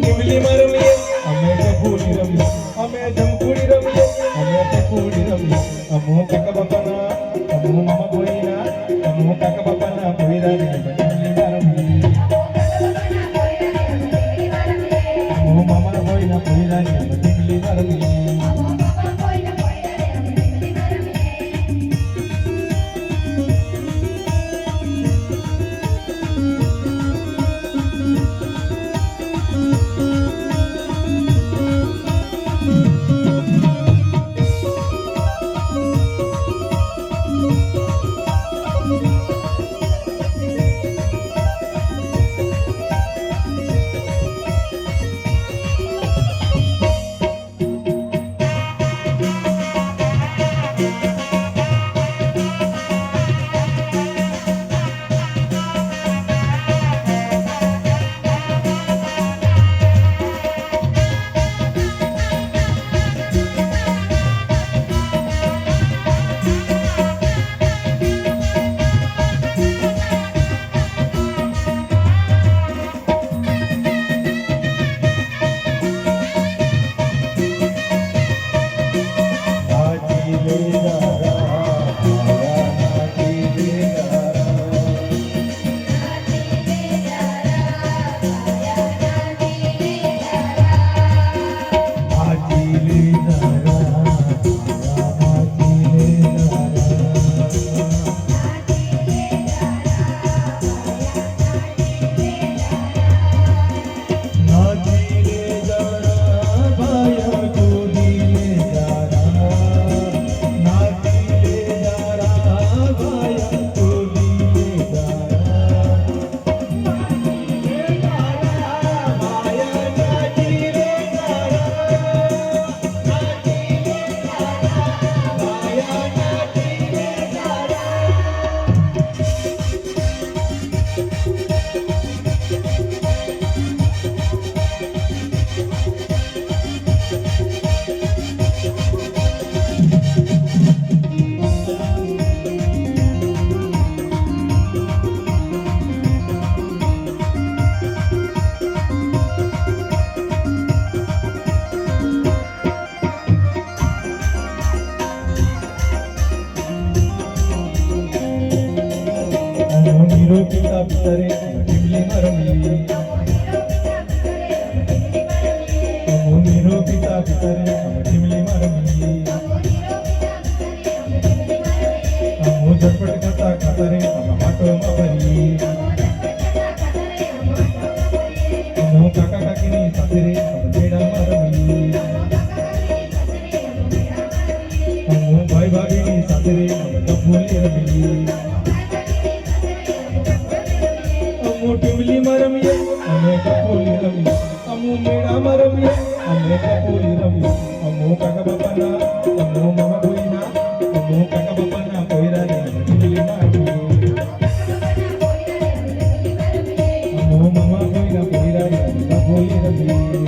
ટીમલી રમીએ અમે તો ફૂલી રમીએ અમે જમકુડી રમીએ અમે તો ફૂલી રમીએ અમો કાકા બાપાના અમો મામા ભોઈના અમો કાકા બાપાના ભોઈરાની ટીમલી રમીએ અમો મામા ભોઈના ભોઈરાની ટીમલી રમીએ પિતા પિતરે ટીમલી રમીએ અમો મીરો પિતા પિતરે ટીમલી રમીએ અમો ઝટપટ કરતા ખાતરે માટોમાં ભરીએ અમો કાકા કાકીની સાથે રે મેળામાં રમીએ અમો ભાઈ ભાભીની સાથે રે કપૂલી રમીએ ટીમલી રમીએ અમે કપૂલી રમીએ અમો મેળામાં રમીએ અમે કપૂલી રમીએ અમો કાકા બાપાના અમો મામા ભોઈના અમો કાકા બાપાના ભોઈરાની ટીમલી રમીએ અમો મામા ભોઈના ભોઈરાની કપૂલી રમીએ